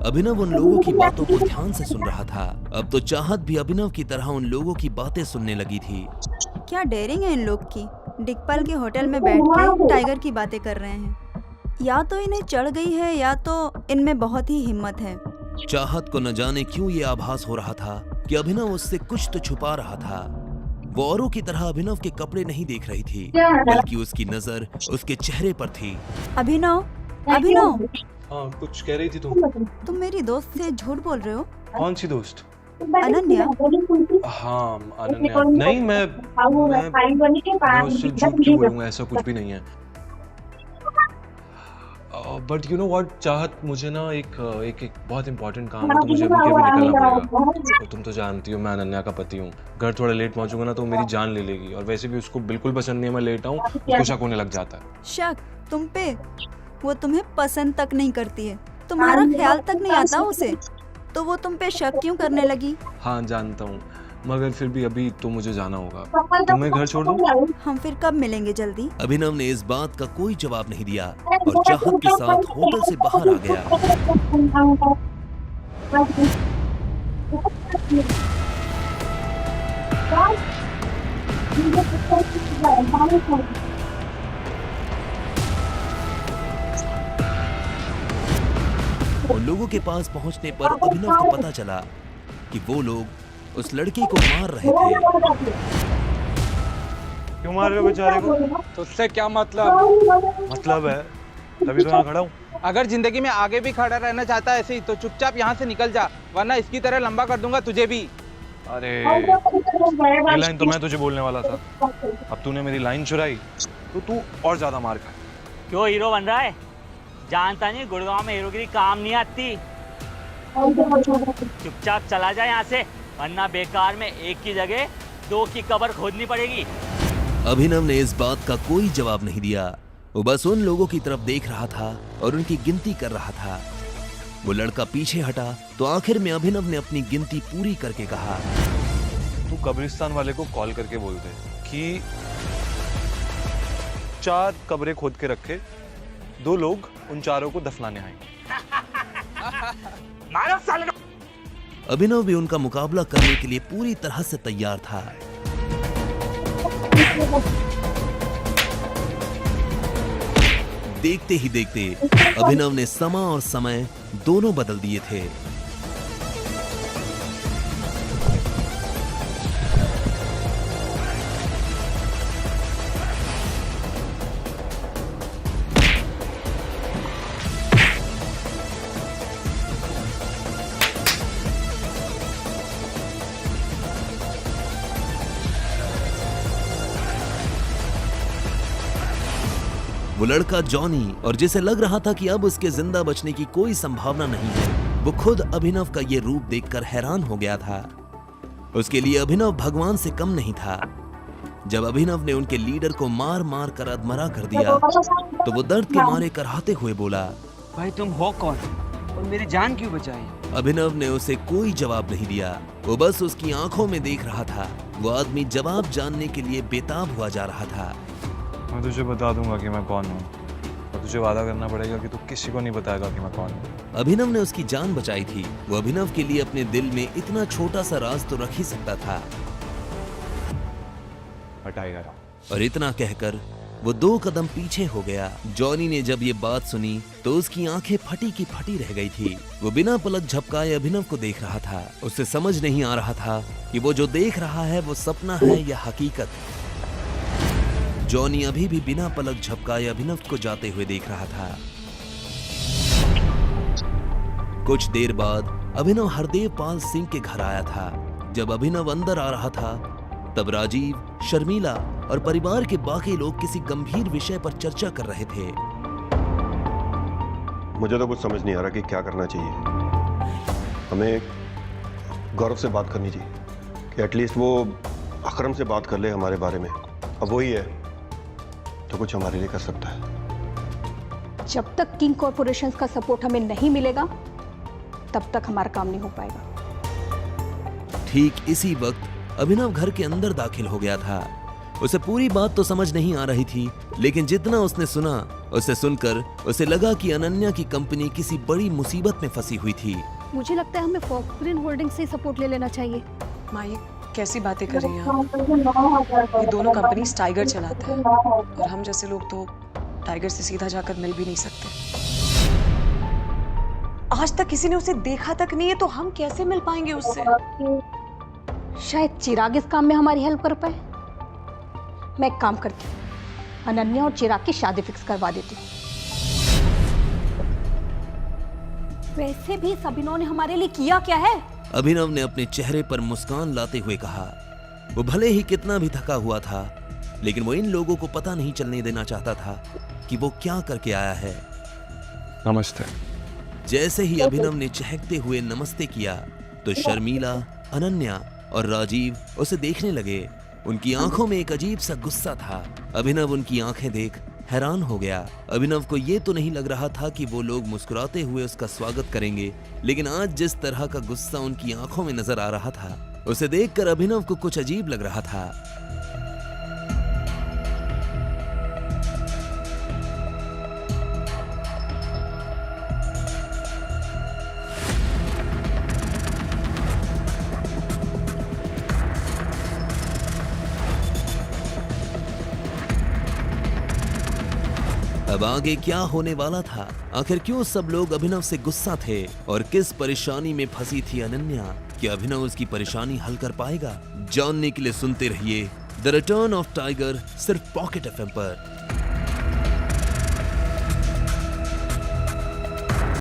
अभिनव उन लोगों की बातों को ध्यान से सुन रहा था। अब तो चाहत भी अभिनव की तरह उन लोगों की बातें सुनने लगी थी। क्या डेयरिंग है इन लोग की। दिग्पाल के होटल में बैठ के टाइगर की बातें कर रहे हैं। या तो इन्हें चढ़ गई है या तो इनमें बहुत ही हिम्मत है। चाहत को न जाने क्यों ये आभास हो रहा था कि अभिनव उससे कुछ तो छुपा रहा था। वो औरों की तरह अभिनव के कपड़े नहीं देख रही थी, बल्कि उसकी नजर उसके चेहरे पर थी। अभिनव, अभिनव, हाँ, कुछ कह रही थी तुम मेरी दोस्त से झूठ बोल रहे हो। कौन सी दोस्त? अनन्या। हाँ, अनन्या। नहीं, मैं उससे झूठ क्यों बोलूंगा, ऐसा कुछ भी नहीं है। बट यू नो व्हाट चाहत, मुझे ना एक बहुत इंपॉर्टेंट काम है, तो मुझे अभी के अभी निकलना पड़ेगा। तो तुम तो जानती हो मैं अनन्या का पति हूँ। घर थोड़ा लेट पहुंचूंगा ना तो मेरी जान ले लेगी, और वैसे भी उसको बिल्कुल पसंद नहीं है मैं लेट आऊँ, उसको शक होने लग जाता है। शक तुम पे? वो तुम्हें पसंद तक नहीं करती है, तुम्हारा ख्याल तक नहीं आता उसे, तो वो तुम पे शक क्यों करने लगी? हाँ जानता हूँ, मगर फिर भी अभी तो मुझे जाना होगा। तुम्हें घर छोड़ दूं? हम फिर कब मिलेंगे जल्दी? अभिनव ने इस बात का कोई जवाब नहीं दिया और चाहत के साथ होटल से बाहर आ गया। उन लोगों के पास पहुंचने पर अभिनव को पता चला कि वो लोग उस लड़के को मार रहे थे। क्यों मार रहे हो बेचारे को? तो उससे क्या मतलब? मतलब है तभी तो यहाँ खड़ा हूँ। अगर जिंदगी में आगे भी खड़ा रहना चाहता है ऐसे ही, तो चुपचाप यहाँ से निकल जा, वरना इसकी तरह लंबा कर दूंगा तुझे भी। अरे ये लाइन तो मैं तुझे बोलने वाला था, अब तूने मेरी लाइन चुराई तो तू और ज्यादा मार खा। क्यों हीरो बन रहा है? जानता नहीं गुड़गांव में हीरोगिरी काम नहीं आती। चुपचाप चला जा यहाँ से, वरना बेकार में एक की जगह दो की कब्र खोदनी पड़ेगी। अभिनव ने इस बात का कोई जवाब नहीं दिया। वो बस उन लोगों की तरफ देख रहा था और उनकी गिनती कर रहा था। वो लड़का पीछे हटा तो आखिर में अभिनव ने अपनी गिनती पूरी करके कहा, तू कब्रिस्तान वाले को कॉल करके बोल दे कि 4 कब्रें खोद के रखे, 2 लोग उन चारों को दफनाने आएंगे। अभिनव भी उनका मुकाबला करने के लिए पूरी तरह से तैयार था। देखते ही देखते अभिनव ने समा और समय दोनों बदल दिए थे। वो लड़का जॉनी, और जिसे लग रहा था कि अब उसके जिंदा बचने की कोई संभावना नहीं है, वो खुद अभिनव का ये रूप देखकर हैरान हो गया था। उसके लिए अभिनव भगवान से कम नहीं था। जब अभिनव ने उनके लीडर को मार मार कर अधमरा कर दिया तो वो दर्द के मारे कराहते हुए बोला, भाई तुम हो कौन और मेरी जान क्यों बचाई? अभिनव ने उसे कोई जवाब नहीं दिया। वो बस उसकी आंखों में देख रहा था। वो आदमी जवाब जानने के लिए बेताब हुआ जा रहा था। मैं तुझे बता दूंगा कि मैं कौन हूँ, और तुझे वादा करना पड़ेगा कि तू किसी को नहीं बताएगा कि मैं कौन हूँ। अभिनव ने उसकी जान बचाई थी। वो अभिनव के लिए अपने दिल में इतना छोटा सा राज तो रख ही सकता था। टाइगर, और इतना कहकर वो 2 कदम पीछे हो गया। जॉनी ने जब ये बात सुनी तो उसकी आंखें फटी की फटी रह गई थी। वो बिना पलक झपकाए अभिनव को देख रहा था। उसे समझ नहीं आ रहा था कि वो जो देख रहा है वो सपना है या हकीकत। जॉनी अभी भी बिना पलक झपकाए अभिनव को जाते हुए देख रहा था। कुछ देर बाद अभिनव हरदेव पाल सिंह के घर आया था। जब अभिनव अंदर आ रहा था तब राजीव, शर्मिला और परिवार के बाकी लोग किसी गंभीर विषय पर चर्चा कर रहे थे। मुझे तो कुछ समझ नहीं आ रहा कि क्या करना चाहिए। हमें गौरव से बात करनी चाहिए कि एटलीस्ट वो अकरम से बात कर ले हमारे बारे में। अब वही है तो कुछ हमारे लिए कर सकता है। जब तक किंग कॉर्पोरेशन का सपोर्ट हमें नहीं मिलेगा तब तक हमारा काम नहीं हो पाएगा। ठीक इसी वक्त अभिनव घर के अंदर दाखिल हो गया था। उसे पूरी बात तो समझ नहीं आ रही थी, लेकिन जितना उसने सुना उसे सुनकर उसे लगा कि अनन्या की कंपनी किसी बड़ी मुसीबत में फंसी हुई थी। मुझे लगता है हमें फॉक्सग्रीन होल्डिंग से सपोर्ट ले लेना चाहिए। माँ ये कैसी बातें कर रही हैं आप? ये दोनों कंपनीज टाइगर चलाता है और हम जैसे लोग तो टाइगर से सीधा जाकर मिल भी नहीं सकते। आज तक किसी ने उसे देखा तक नहीं है, तो हम कैसे मिल पाएंगे उससे? शायद चिराग इस काम में हमारी हेल्प कर पाए। मैं एक काम करती हूँ, अनन्या और चिराग की शादी फिक्स करवा देती हूँ। वैसे भी इस अभिनव ने हमारे लिए किया क्या है? अभिनव ने अपने चेहरे पर मुस्कान लाते हुए कहा। वो भले ही कितना भी थका हुआ था, लेकिन वो इन लोगों को पता नहीं चलने देना चाहता था कि वो क्या करके आया है। नमस्ते। जैसे ही अभिनव ने चहकते हुए नमस्ते किया तो शर्मिला, अनन्या और राजीव उसे देखने लगे। उनकी आंखों में एक अजीब सा गुस्सा था। अभिनव उनकी आंखें देख हैरान हो गया। अभिनव को ये तो नहीं लग रहा था कि वो लोग मुस्कुराते हुए उसका स्वागत करेंगे, लेकिन आज जिस तरह का गुस्सा उनकी आंखों में नजर आ रहा था, उसे देखकर अभिनव को कुछ अजीब लग रहा था। अब आगे क्या होने वाला था? आखिर क्यों सब लोग अभिनव से गुस्सा थे और किस परेशानी में फंसी थी अनन्या? क्या अभिनव उसकी परेशानी हल कर पाएगा? जानने के लिए सुनते रहिए द रिटर्न ऑफ टाइगर, सिर्फ पॉकेट एफएम पर।